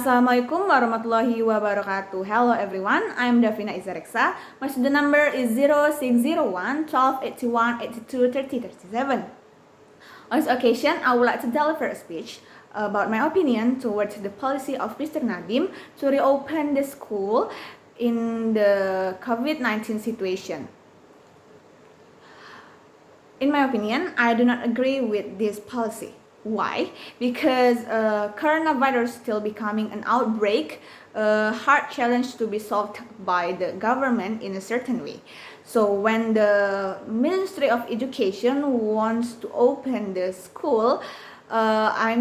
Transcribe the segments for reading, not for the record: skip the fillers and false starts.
Assalamualaikum warahmatullahi wabarakatuh. Hello everyone, I'm Dafinah Izzah Reksa. My student number is 0601 1281 82 30 37. On this occasion, I would like to deliver a speech about my opinion towards the policy of Mr. Nadim to reopen the school in the COVID-19 situation. In my opinion, I do not agree with this policy. Why? Because coronavirus still becoming an outbreak, a hard challenge to be solved by the government in a certain way. So when the Ministry of Education wants to open the school, I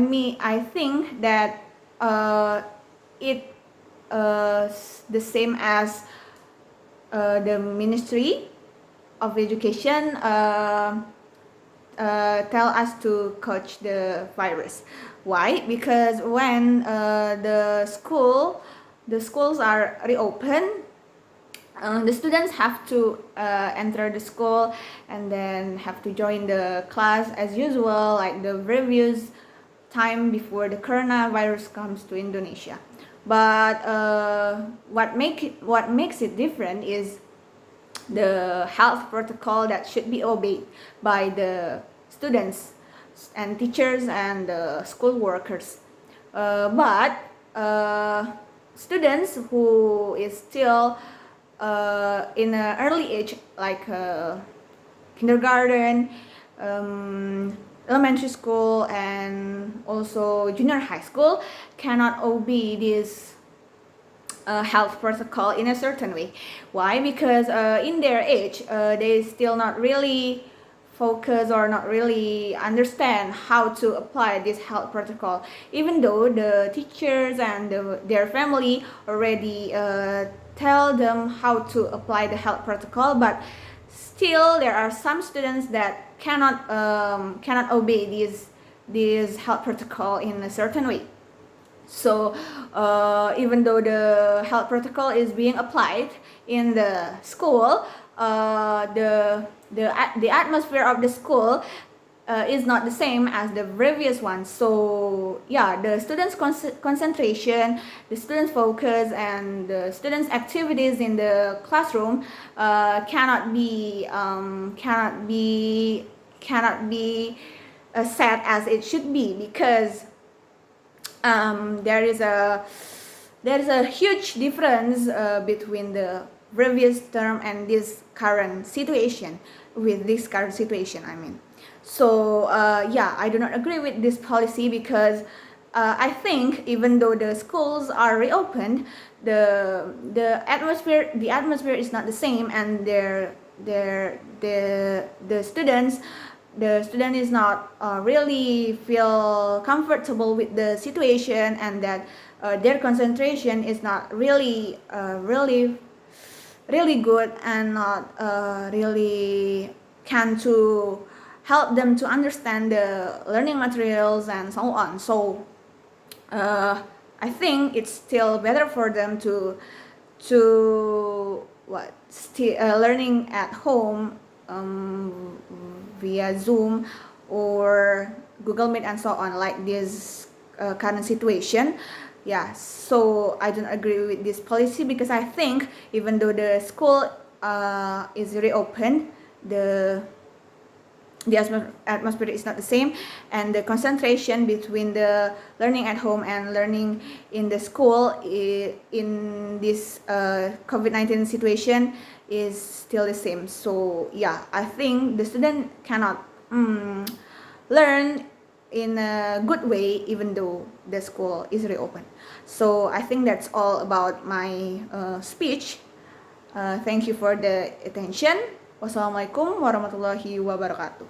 think that it the same as the Ministry of Education tell us to catch the virus. Why? Because when the schools are reopened, the students have to enter the school and then have to join the class as usual, like the previous time before the coronavirus comes to Indonesia. But what makes it different is the health protocol that should be obeyed by the students and teachers and school workers. But students who is still in an early age, like kindergarten, elementary school, and also junior high school, cannot obey this health protocol in a certain way. Why? Because in their age, they still not really focus or not really understand how to apply this health protocol, even though the teachers and their family already tell them how to apply the health protocol, but still there are some students that cannot obey this health protocol in a certain way. So even though the health protocol is being applied in the school, the atmosphere of the school is not the same as the previous one. So yeah, the students' concentration, the students' focus, and the students' activities in the classroom cannot be set as it should be, because there is a huge difference between the previous term and this current situation. I mean, so yeah, I do not agree with this policy, because I think even though the schools are reopened, the atmosphere is not the same, and the student is not really feel comfortable with the situation, and that their concentration is not really good, and not really can to help them to understand the learning materials and so on. So I think it's still better for them to learning at home via Zoom or Google Meet and so on, like this current situation. Yeah, so I don't agree with this policy, because I think even though the school is reopened, the atmosphere is not the same, and the concentration between the learning at home and learning in the school in this COVID-19 situation is still the same. So yeah, I think the student cannot learn in a good way even though the school is reopened. So I think that's all about my speech. Thank you for the attention. Wassalamualaikum warahmatullahi wabarakatuh.